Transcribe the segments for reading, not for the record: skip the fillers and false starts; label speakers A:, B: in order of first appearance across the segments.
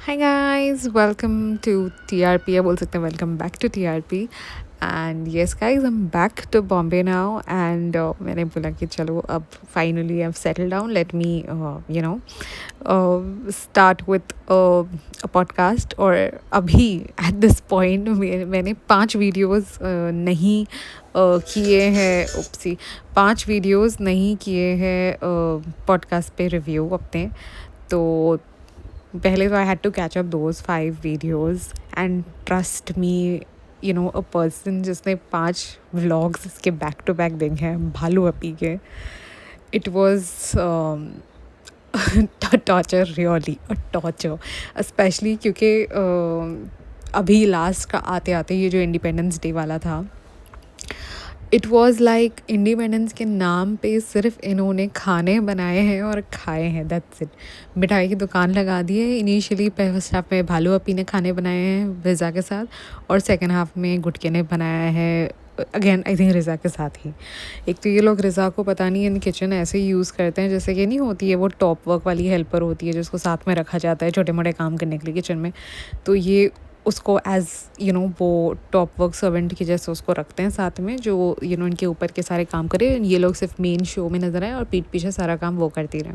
A: Hi guys, welcome to TRP. या बोल सकते हैं welcome back to TRP. And yes guys, I'm back to Bombay now. And मैंने बोला कि चलो अब finally I've settled down. Let me start with a podcast. और अभी at this point मैंने 5 वीडियोस नहीं किए हैं उपसी 5 वीडियोस नहीं किए हैं पॉडकास्ट पे रिव्यू अपने तो पहले तो I had to catch up those 5 videos and trust me a person जिसने 5 व्लॉग्स इसके बैक टू बैक देखे हैं भालू अपी के it was torture really a torture specially क्योंकि अभी लास्ट का आते आते ये जो इंडिपेंडेंस डे वाला था इट वॉज़ लाइक इंडिपेंडेंस के नाम पे सिर्फ इन्होंने खाने बनाए हैं और खाए हैं दैट्स इट। मिठाई की दुकान लगा दी है। इनिशियली फर्स्ट हाफ में भालू अपी ने खाने बनाए हैं रिज़ा के साथ और सेकंड हाफ में गुटके ने बनाया है अगेन आई थिंक रिज़ा के साथ ही। एक तो ये लोग रिज़ा को पता नहीं इन किचन ऐसे यूज़ करते हैं जैसे कि नहीं होती है वो टॉप वर्क वाली हेल्पर होती है जिसको साथ में रखा जाता है छोटे मोटे काम करने के लिए किचन में। तो ये उसको एज़ वो टॉप वर्क सर्वेंट की जैसे उसको रखते हैं साथ में जो इनके ऊपर के सारे काम करे। ये लोग सिर्फ मेन शो में नज़र आए और पीठ पीछे सारा काम वो करती रहे।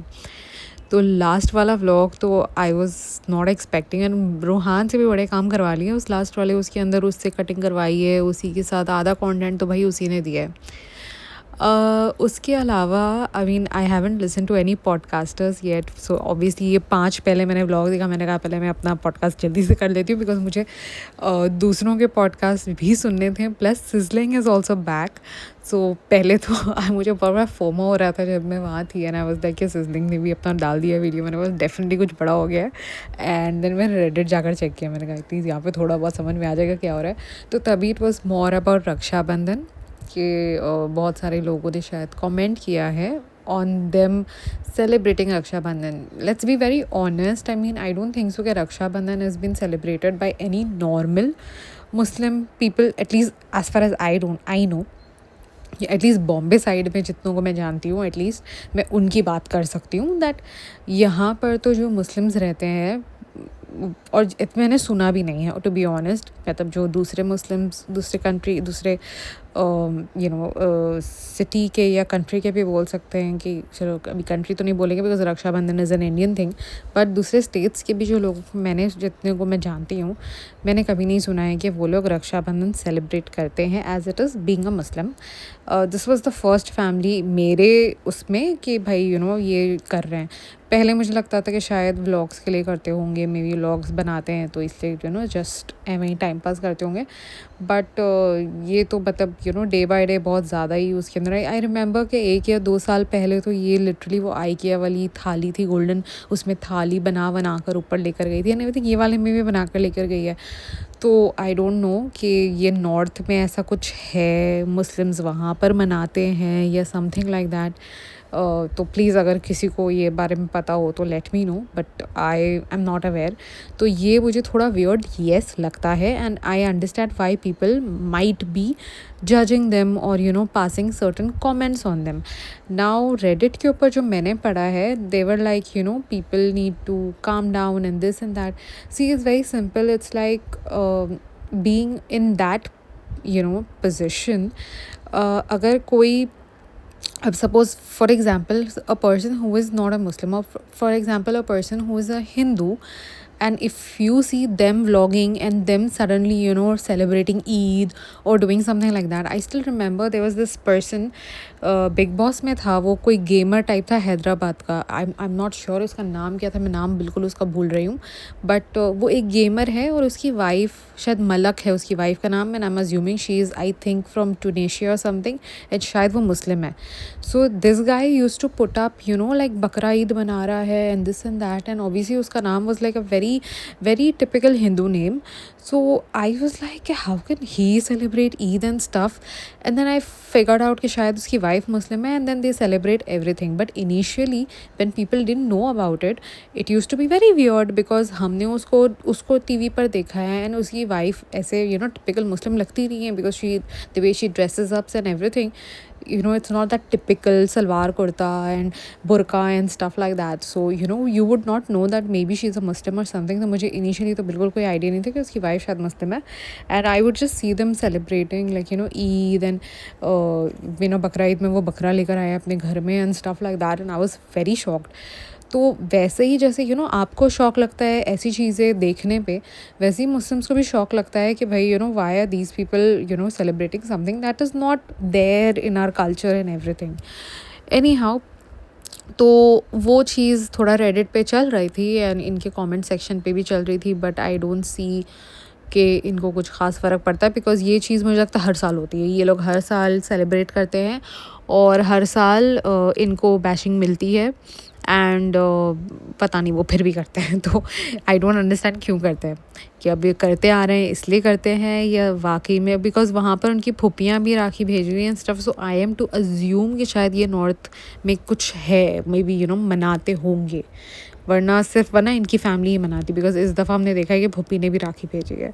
A: तो लास्ट वाला व्लॉग तो I was not expecting and Ruhan से भी बड़े काम करवा लिए उस लास्ट वाले उसके अंदर उससे कटिंग करवाई है उसी के साथ आधा कंटेंट तो भाई उसी ने दिया है। उसके अलावा I mean I haven't listen to any podcasters yet so obviously ये 5 पहले मैंने व्लॉग देखा मैंने कहा पहले मैं अपना पॉडकास्ट जल्दी से कर लेती हूँ बिकॉज मुझे दूसरों के पॉडकास्ट भी सुनने थे plus sizzling is also back. So पहले तो मुझे बहुत बड़ा फोमो हो रहा था जब मैं वहाँ थी एंड आई वाज लाइक कि सिजलिंग ने भी अपना डाल दिया वीडियो। मैंने बोला डेफिनेटली कुछ बड़ा हो गया है एंड देन मैंने रेडिट जाकर चेक किया। मैंने कहा प्लीज़ यहाँ पे थोड़ा बहुत समझ में आ जाएगा क्या हो रहा है। तो तभी it was more about Rakshabandhan कि बहुत सारे लोगों ने शायद कमेंट किया है on them celebrating Rakshabandhan. Let's be very honest I mean I don't think so कि Rakshabandhan has been celebrated by any normal Muslim people at least as far as I know. At least Bombay side में जितनों को मैं जानती हूँ एटलीस्ट मैं उनकी बात कर सकती हूँ दैट यहाँ पर तो जो मुस्लिम्स रहते हैं और मैंने सुना भी नहीं है टू बी ऑनेस्ट। मतलब जो दूसरे मुस्लिम्स दूसरे कंट्री दूसरे सिटी के या कंट्री के भी बोल सकते हैं कि चलो अभी कंट्री तो नहीं बोलेंगे because Rakshabandhan is an Indian thing but दूसरे स्टेट्स के भी जो लोग मैंने जितने को मैं जानती हूँ मैंने कभी नहीं सुना है कि वो लोग रक्षाबंधन सेलिब्रेट करते हैं as it is being a Muslim. This was the first family मेरे उसमें कि भाई ये कर रहे हैं। पहले मुझे लगता था कि शायद व्लॉग्स के लिए करते होंगे मे बी व्लॉग्स बनाते हैं तो इसलिए जस्ट एवं ही टाइम पास करते होंगे बट ये तो मतलब डे बाय डे बहुत ज़्यादा ही उसके अंदर आई रिमेंबर कि 1 या 2 साल पहले तो ये लिटरली वो आइकिया वाली थाली थी गोल्डन उसमें थाली बना कर ऊपर लेकर गई थी एंड एवरीथिंग ये वाले में भी बना कर लेकर गई है। तो आई डोंट नो कि ये नॉर्थ में ऐसा कुछ है मुस्लिम्स वहाँ पर मनाते हैं या समथिंग लाइक दैट। तो प्लीज़ अगर किसी को ये बारे में पता हो तो let me know but I am not aware. तो ये मुझे थोड़ा वियर्ड येस लगता है and I understand why people might be judging them और passing certain comments on them. Now Reddit के ऊपर जो मैंने पढ़ा है they were like people need to calm down and this and that. See is very simple it's like being in that position. अगर कोई अब suppose for example a person who is not a Muslim और for example a person who is a Hindu and if you see them vlogging and them suddenly celebrating Eid or doing something like that. I still remember there was this person big boss में था वो कोई gamer type था हैदराबाद का। आई am not sure उसका नाम क्या था मैं नाम बिल्कुल उसका भूल रही हूँ बट वो एक गेमर है और उसकी वाइफ शायद मलक है उसकी वाइफ का नाम and I am assuming she is I think from Tunisia और समथिंग एंड शायद वो मुस्लिम है। So this guy use to put up like Bakra Eid मना रहा है and this and that and obviously उसका नाम was like a very very typical Hindu name. So I was like how can he celebrate Eid and stuff and then I figured out कि शायद उसकी wife Muslim है and then they celebrate everything but initially when people didn't know about it it used to be very weird because हमने उसको TV पर देखा है and उसकी wife ऐसे typical Muslim लगती नहीं है because she the way she dresses up and everything it's not that typical salwar kurta and burqa and stuff like that. So you would not know that maybe she's a Muslim or something. तो मुझे initially तो बिल्कुल कोई idea नहीं था कि उसकी wife शायद मुस्लिम है. And I would just see them celebrating like Eid and बकरा ईद में वो बकरा लेकर आए अपने घर में and stuff like that, and I was very shocked. तो वैसे ही जैसे आपको शौक लगता है ऐसी चीज़ें देखने पे, वैसे ही मुस्लिम्स को भी शौक लगता है कि भाई why are these people celebrating something that is not there in our culture and everything. Anyhow, तो वो चीज़ थोड़ा रेडिट पे चल रही थी एंड इनके कमेंट सेक्शन पे भी चल रही थी, बट आई डोंट सी कि इनको कुछ ख़ास फ़र्क पड़ता है, बिकॉज़ ये चीज़ मुझे लगता है हर साल होती है. ये लोग हर साल सेलिब्रेट करते हैं और हर साल इनको बैशिंग मिलती है एंड पता नहीं वो फिर भी करते हैं. तो आई डोंट अंडरस्टैंड क्यों करते हैं, कि अब ये करते आ रहे हैं इसलिए करते हैं या वाकई में, बिकॉज़ वहाँ पर उनकी फूफियाँ भी राखी भेज रही हैं stuff. So I am to assume कि शायद ये नॉर्थ में कुछ है, मे बी मनाते होंगे, वरना इनकी फैमिली ही मनाती, बिकॉज़ इस दफ़ा हमने देखा है कि फूफी ने भी राखी भेजी है.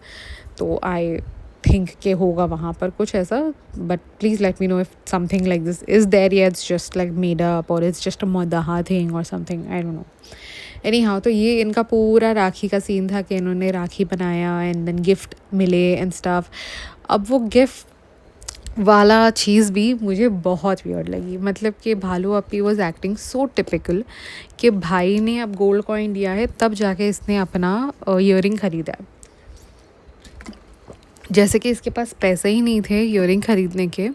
A: तो आई थिंक के होगा वहाँ पर कुछ ऐसा, but please let me know if something like this is there या it's just like made up और इट्स जस्ट अ मदाहा थिंग और something, I don't know. Anyhow, तो ये इनका पूरा राखी का सीन था कि इन्होंने राखी बनाया एंड देन गिफ्ट मिले एंड स्टफ. अब वो गिफ्ट वाला चीज़ भी मुझे बहुत वियर्ड लगी, मतलब कि भालू अपी वॉज एक्टिंग सो टिपिकल कि भाई ने अब गोल्ड कॉइन दिया है तब जाके इसने अपना ईयरिंग ख़रीदा है, जैसे कि इसके पास पैसे ही नहीं थे ईयरिंग ख़रीदने के.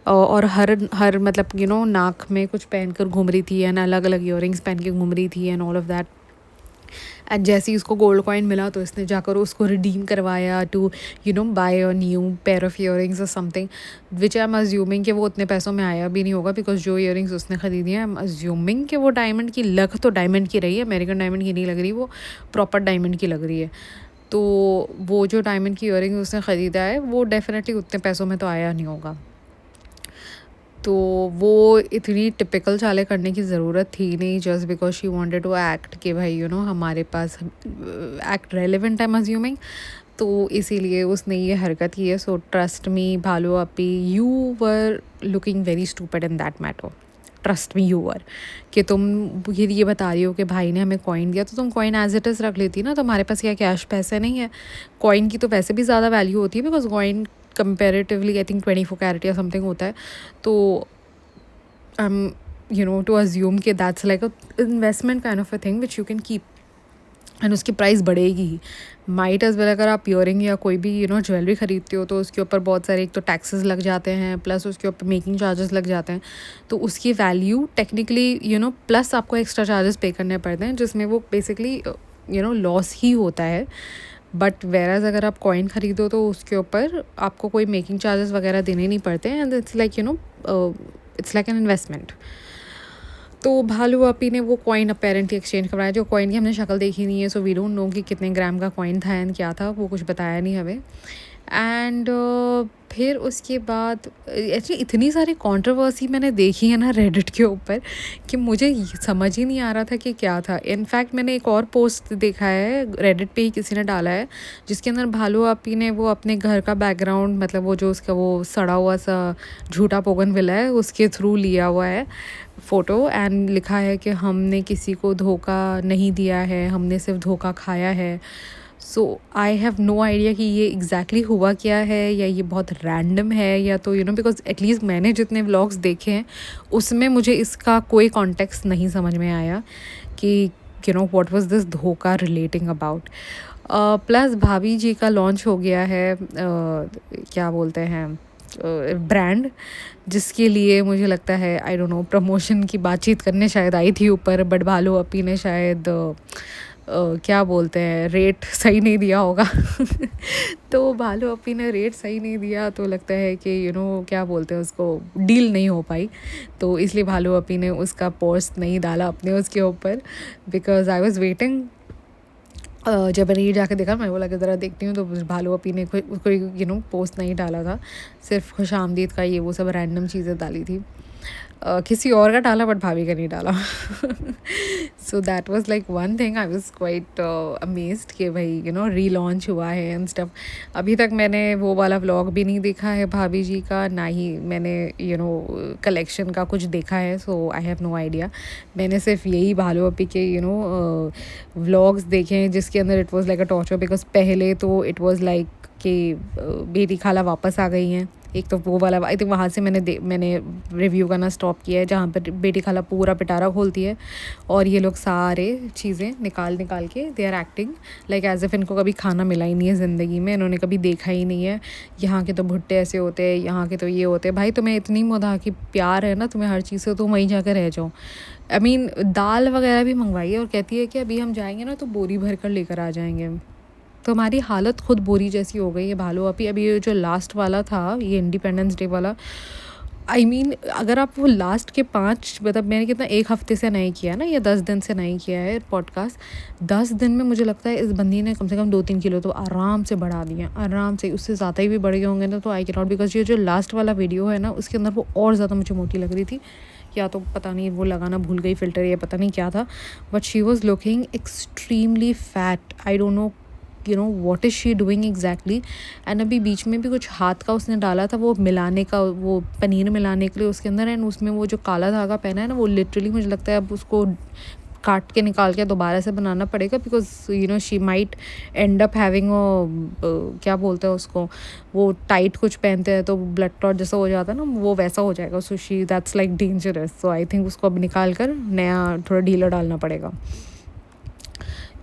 A: और हर मतलब नाक में कुछ पहन कर घूम रही थी एंड अलग अलग ईयरिंग्स पहन के घूम रही थी and all of that. And जैसे ही उसको गोल्ड कॉइन मिला तो इसने जाकर उसको रिडीम करवाया to buy a new pair of earrings और something, which I am assuming कि वो उतने पैसों में आया भी नहीं होगा, बिकॉज जो ईयरिंग्स उसने ख़रीदी हैं आई एम अज्यूमिंग कि वो डायमंड की लग तो डायमंड की रही है, अमेरिकन डायमंड की नहीं लग रही, वो प्रॉपर डायमंड की लग रही है. तो वो जो डायमंड की ईयरिंग उसने ख़रीदा है वो डेफिनेटली उतने पैसों में तो आया नहीं होगा. तो वो इतनी टिपिकल चालें करने की ज़रूरत थी नहीं, just because she wanted to act कि भाई हमारे पास act relevant, I am assuming. तो इसीलिए उसने ये हरकत की है. सो ट्रस्ट मी भालू अपी, you were looking very stupid in that matter. Trust me you were, कि तुम ये बता रही हो कि भाई ने हमें कॉइन दिया तो तुम कॉइन एज इट इज़ रख लेती ना. तुम्हारे पास क्या कैश पैसे नहीं है? कॉइन की तो वैसे भी ज़्यादा वैल्यू होती है, because coin comparatively I think 24 carat या समथिंग होता है. तो टू अज्यूम कि that's like a investment kind of a thing which you can keep and उसकी प्राइस बढ़ेगी ही. माइट एज वेल अगर आप ईयरिंग या कोई भी ज्वेलरी ख़रीदते हो तो उसके ऊपर बहुत सारे एक तो टैक्सेस लग जाते हैं, प्लस उसके ऊपर मेकिंग चार्जेस लग जाते हैं. तो उसकी वैल्यू टेक्निकली प्लस आपको एक्स्ट्रा चार्जेस पे करने पड़ते हैं, जिसमें वो बेसिकली लॉस ही होता है. बट वेराज अगर आप कॉइन ख़रीदो तो उसके ऊपर आपको कोई मेकिंग चार्जेस वगैरह देने नहीं पड़ते and it's like it's like an investment. तो भालू अपी ने वो कॉइन अपेरेंटली एक्सचेंज करवाया, जो कॉइन की हमने शक्ल देखी नहीं है, सो वी डोंट नो कि कितने ग्राम का कॉइन था एंड क्या था, वो कुछ बताया नहीं हमें. एंड फिर उसके बाद एक्चुअली इतनी सारी कंट्रोवर्सी मैंने देखी है ना रेडिट के ऊपर कि मुझे समझ ही नहीं आ रहा था कि क्या था. इनफैक्ट मैंने एक और पोस्ट देखा है रेडिट पे ही किसी ने डाला है, जिसके अंदर भालू अपी ने वो अपने घर का बैकग्राउंड, मतलब वो जो उसका वो सड़ा हुआ सा झूठा पोगनविला है उसके थ्रू लिया हुआ है फ़ोटो, एंड लिखा है कि हमने किसी को धोखा नहीं दिया है, हमने सिर्फ धोखा खाया है. सो आई हैव नो आइडिया कि ये एग्जैक्टली हुआ क्या है, या ये बहुत रैंडम है, या तो बिकॉज एटलीस्ट मैंने जितने व्लॉग्स देखे हैं उसमें मुझे इसका कोई कॉन्टेक्स्ट नहीं समझ में आया कि व्हाट वाज दिस धोखा रिलेटिंग अबाउट. प्लस भाभी जी का लॉन्च हो गया है क्या बोलते हैं ब्रांड, जिसके लिए मुझे लगता है आई डोंट नो प्रमोशन की बातचीत करने शायद आई थी ऊपर, बट भालू अपी ने शायद क्या बोलते हैं रेट सही नहीं दिया होगा. तो भालू अपी ने रेट सही नहीं दिया तो लगता है कि क्या बोलते हैं उसको, डील नहीं हो पाई. तो इसलिए भालू अपी ने उसका पोस्ट नहीं डाला अपने उसके ऊपर, बिकॉज आई वॉज़ वेटिंग. जब मैंने ये जाके देखा मैं बोला कि ज़रा देखती हूँ, तो भालू अपी ने कोई पोस्ट नहीं डाला था, सिर्फ खुश आमदीद का ये वो सब रैंडम चीज़ें डाली थी. किसी और का डाला बट भाभी का नहीं डाला। So that was like one thing I was quite amazed कि भाई रीलॉन्च हुआ है एंड स्टफ। अभी तक मैंने वो वाला व्लॉग भी नहीं देखा है भाभी जी का, ना ही मैंने कलेक्शन का कुछ देखा है, सो आई हैव नो आइडिया। मैंने सिर्फ यही भालू अपी के व्लॉग्स देखे हैं जिसके अंदर it was like a torture, because पहले तो इट वाज लाइक कि बेटी खाला वापस आ गई हैं। एक तो वो वाला आई थिंक वहाँ से मैंने रिव्यू करना स्टॉप किया है, जहाँ पर बेटी खाला पूरा पिटारा खोलती है और ये लोग सारे चीज़ें निकाल के they are acting like as if इनको कभी खाना मिला ही नहीं है ज़िंदगी में, इन्होंने कभी देखा ही नहीं है। यहाँ के तो भुट्टे ऐसे होते हैं, यहाँ के तो ये होते हैं। भाई तुम्हें इतनी मुदा की प्यार है ना तुम्हें हर चीज़ से, तुम वहीं जाकर रह जाओ। आई मीन दाल वगैरह भी मंगवाई है और कहती है कि अभी हम जाएंगे ना तो बोरी भर कर लेकर आ जाएंगे। तो हमारी हालत खुद बोरी जैसी हो गई है भालू अभी ये जो लास्ट वाला था, ये इंडिपेंडेंस डे वाला, आई मीन अगर आप वो लास्ट के 5 मतलब मैंने कितना 1 हफ्ते से नहीं किया ना, या 10 दिन से नहीं किया है पॉडकास्ट, 10 दिन में मुझे लगता है इस बंदी ने कम से कम 2-3 किलो तो आराम से बढ़ा दिए, आराम से। उससे ज़्यादा ही भी बढ़ गए होंगे ना, तो आई कैन नॉट, बिकॉज ये जो लास्ट वाला वीडियो है ना उसके अंदर वो और ज़्यादा मुझे मोटी लग रही थी, या तो पता नहीं वो लगाना भूल गई फ़िल्टर, या पता नहीं क्या था, but she was looking extremely fat. I don't no what is she doing exactly। And अभी बीच में भी कुछ हाथ का उसने डाला था वो मिलाने का, वो पनीर मिलाने के लिए उसके अंदर, एंड उसमें वो जो काला धागा पहना है ना, वो लिटरली मुझे लगता है अब उसको काट के निकाल के दोबारा से बनाना पड़ेगा, because she might and up having क्या बोलते हैं उसको, वो टाइट कुछ पहनते हैं तो ब्लड क्लॉट जैसा हो जाता है ना, वो वैसा हो जाएगा। So she that's like dangerous. So I think उसको अब निकाल कर नया थोड़ा ढीला डालना पड़ेगा।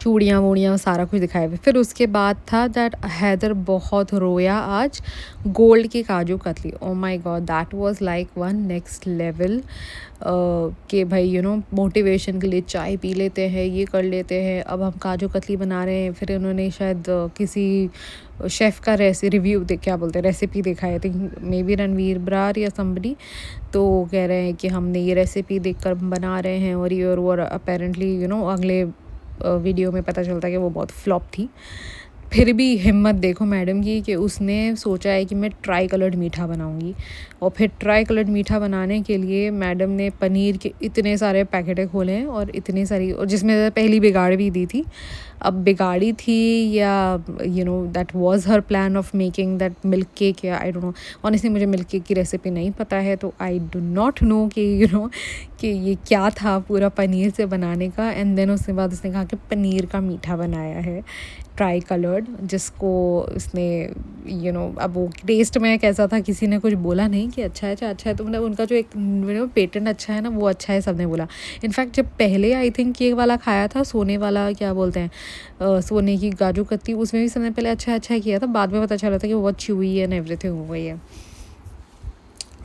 A: चूड़ियाँ वूड़ियाँ सारा कुछ दिखाया हुआ। फिर उसके बाद था दैट हैदर बहुत रोया आज गोल्ड की kaju katli. Oh my God, that was like one next level कि भाई मोटिवेशन के लिए चाय पी लेते हैं, ये कर लेते हैं, अब हम काजू कतली बना रहे हैं। फिर उन्होंने शायद किसी शेफ़ का क्या बोलते हैं रेसिपी देखा है, think may be Ranveer Brar या समबडी, तो कह रहे हैं कि हमने ये रेसिपी देखकर बना रहे हैं और ये और अपेरेंटली अगले वीडियो में पता चलता है कि वो बहुत फ्लॉप थी। फिर भी हिम्मत देखो मैडम की कि उसने सोचा है कि मैं ट्राई कलर्ड मीठा बनाऊंगी, और फिर ट्राई कलर्ड मीठा बनाने के लिए मैडम ने पनीर के इतने सारे पैकेटें खोले हैं और इतनी सारी, और जिसमें पहली बिगाड़ भी दी थी। अब बिगाड़ी थी या that was her plan of making that milk cake, या आई डोंट नो। ऑनेस्टली मुझे मिल्क केक की रेसिपी नहीं पता है, तो आई डू नॉट नो कि कि ये क्या था पूरा पनीर से बनाने का। एंड देन उसके बाद उसने कहा कि पनीर का मीठा बनाया है ट्राई कलर्ड, जिसको उसने अब वो टेस्ट में कैसा था किसी ने कुछ बोला नहीं कि अच्छा है, तो मतलब उनका जो एक पेटेंट अच्छा है ना, वो अच्छा है सबने बोला। इनफैक्ट जब पहले आई थिंक केक वाला खाया था, सोने वाला क्या बोलते हैं सोने की काजू कतली, उसमें भी सबने पहले अच्छा किया था, बाद में पता चला था कि वो बहुत च्यूई है एंड एवरीथिंग हो गई है।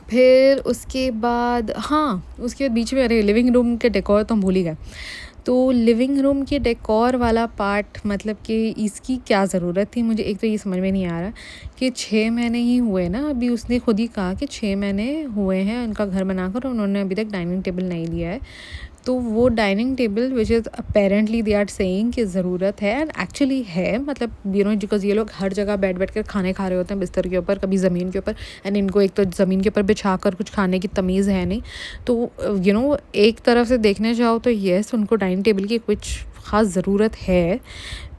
A: फिर उसके बाद उसके बीच में अरे लिविंग रूम के डेकोर तो हम भूल ही गए। तो लिविंग रूम के डेकोर वाला पार्ट, मतलब कि इसकी क्या ज़रूरत थी, मुझे एक तो ये समझ में नहीं आ रहा कि 6 महीने ही हुए ना, अभी उसने खुद ही कहा कि 6 महीने हुए हैं उनका घर बनाकर, उन्होंने अभी तक डाइनिंग टेबल नहीं लिया है। तो वो dining table which is apparently they are saying कि ज़रूरत है, एंड एक्चुअली है, मतलब बिकॉज ये लोग हर जगह बैठ कर खाने खा रहे होते हैं बिस्तर के ऊपर, कभी ज़मीन के ऊपर, एंड इनको एक तो ज़मीन के ऊपर बिछा कर कुछ खाने की तमीज़ है नहीं। तो एक तरफ से देखने जाओ तो येस उनको डाइनिंग टेबल की कुछ ख़ास ज़रूरत है,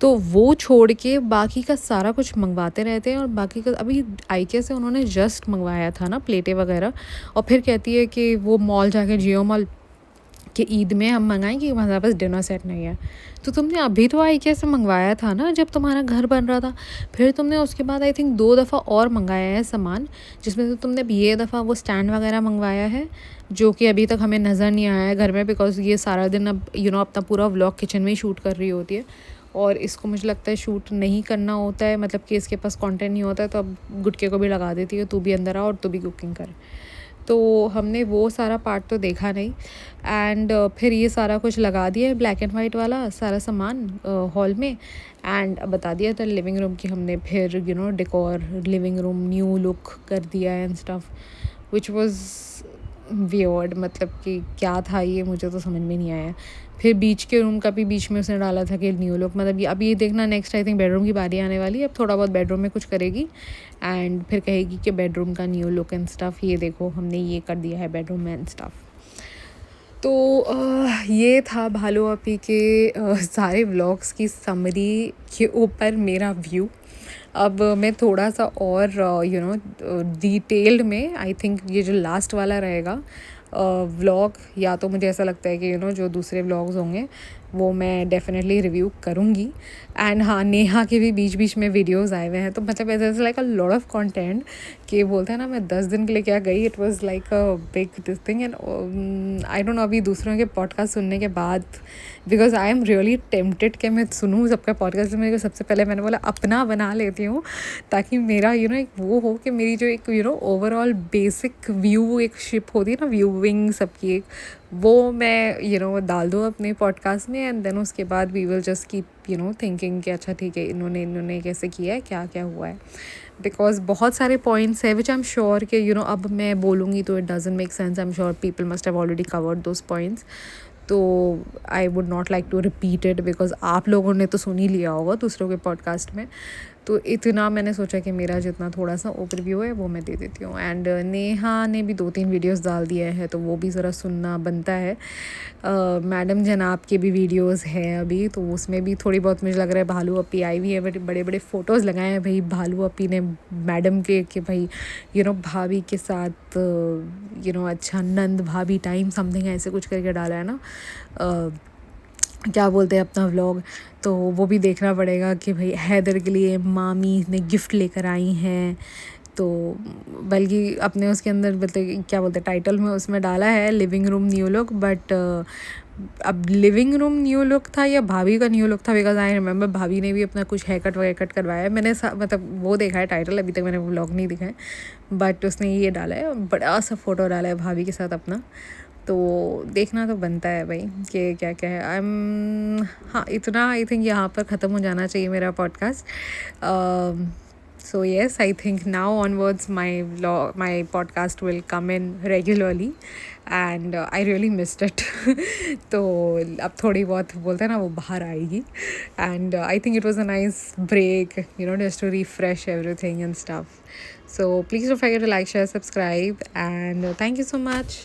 A: तो वो छोड़ के बाकी का सारा कुछ मंगवाते रहते हैं। और बाकी का अभी आईके से उन्होंने जस्ट मंगवाया था ना प्लेटें वगैरह, और फिर कहती है कि वो मॉल जाके जियो मॉल कि ईद में हम मंगाएं कि हमारे पास डिनर सेट नहीं है। तो तुमने अभी तो आईके से मंगवाया था ना जब तुम्हारा घर बन रहा था, फिर तुमने उसके बाद आई थिंक 2 दफ़ा और मंगाया है सामान, जिसमें से तुमने ये दफ़ा वो स्टैंड वगैरह मंगवाया है जो कि अभी तक हमें नज़र नहीं आया है घर में, बिकॉज ये सारा दिन अब अपना पूरा व्लॉग किचन में ही शूट कर रही होती है, और इसको मुझे लगता है शूट नहीं करना होता है, मतलब कि इसके पास कंटेंट नहीं होता है, तो अब गुटके को भी लगा देती है, तू भी अंदर आ और तू भी कुकिंग कर। तो हमने वो सारा पार्ट तो देखा नहीं। एंड फिर ये सारा कुछ लगा दिया है ब्लैक एंड वाइट वाला सारा सामान हॉल में, एंड बता दिया था लिविंग रूम की हमने फिर decor living room new look कर दिया and stuff, which was weird, मतलब कि क्या था ये, मुझे तो समझ में नहीं आया। फिर बीच के रूम का भी बीच में उसने डाला था कि न्यू लुक, मतलब ये अब ये देखना नेक्स्ट आई थिंक बेडरूम की बारी आने वाली है। अब थोड़ा बहुत बेडरूम में कुछ करेगी एंड फिर कहेगी कि बेडरूम का न्यू लुक एंड स्टफ़, ये देखो हमने ये कर दिया है बेडरूम में एंड स्टफ़। तो ये था भालू अपी के सारे व्लॉग्स की समरी के ऊपर मेरा व्यू। अब मैं थोड़ा सा और डिटेल्ड में, आई थिंक ये जो लास्ट वाला रहेगा व्लॉग, या तो मुझे ऐसा लगता है कि जो दूसरे व्लॉग्स होंगे वो मैं डेफिनेटली रिव्यू करूँगी। एंड हाँ, नेहा के भी बीच बीच में वीडियोस आए हुए हैं, तो मतलब ऐसा like a lot of content कि बोलते हैं ना, मैं 10 दिन के लिए क्या गई, it was like a big this thing. And I don't no, अभी दूसरों के पॉडकास्ट सुनने के बाद, because I am really tempted कि मैं सुनूँ सबका पॉडकास्ट। मेरे को सबसे पहले मैंने बोला अपना बना लेती हूँ, ताकि मेरा एक वो हो कि मेरी जो एक ओवरऑल बेसिक व्यू एक शिप होती है ना, व्यूइंग सबकी एक, वो मैं डाल दूँ अपने पॉडकास्ट में। एंड देन उसके बाद we will just keep thinking कि अच्छा ठीक है, इन्होंने कैसे किया है, क्या क्या हुआ है। बिकॉज बहुत सारे पॉइंट्स है विच आई एम श्योर कि अब मैं बोलूँगी तो it doesn't make sense. I am sure people must have already covered those points, तो I would not like to repeat it, because आप लोगों ने तो सुन ही लिया होगा दूसरों के पॉडकास्ट में। तो इतना मैंने सोचा कि मेरा जितना थोड़ा सा ओवरव्यू है वो मैं दे देती हूँ। एंड नेहा ने भी 2-3 वीडियोस डाल दिए हैं, तो वो भी ज़रा सुनना बनता है। मैडम जनाब के भी वीडियोस हैं अभी, तो उसमें भी थोड़ी बहुत मुझे लग रहा है भालू अपी आई हुई है, बड़े बड़े फ़ोटोज़ लगाए हैं भाई भालू अपी ने मैडम के, कि भाई भाभी के साथ अच्छा नंद भाभी टाइम समथिंग ऐसे कुछ करके डाला है ना, क्या बोलते हैं अपना व्लॉग। तो वो भी देखना पड़ेगा कि भाई हैदर के लिए मामी ने गिफ्ट लेकर आई हैं। तो बल्कि अपने उसके अंदर मतलब क्या बोलते हैं टाइटल में उसमें डाला है living room new look, but अब लिविंग रूम न्यू लुक था या भाभी का न्यू लुक था, बिकॉज आई रिमेंबर भाभी ने भी अपना कुछ हेयर कट वगैरह कट करवाया है। मैंने मतलब वो देखा है टाइटल, अभी तक मैंने वो व्लॉग नहीं दिखा है, बट उसने ये डाला है, बड़ा सा फ़ोटो डाला है भाभी के साथ अपना। तो देखना तो बनता है भाई कि क्या क्या है। हाँ, इतना आई थिंक यहाँ पर ख़त्म हो जाना चाहिए मेरा podcast. So yes, I think now onwards my podcast will come in regularly, and I really missed it. तो अब थोड़ी बहुत बोलते हैं ना वो बाहर आएगी, and I think it was a nice break, just to refresh everything and stuff. So please don't forget to like, share, subscribe, and thank you so much.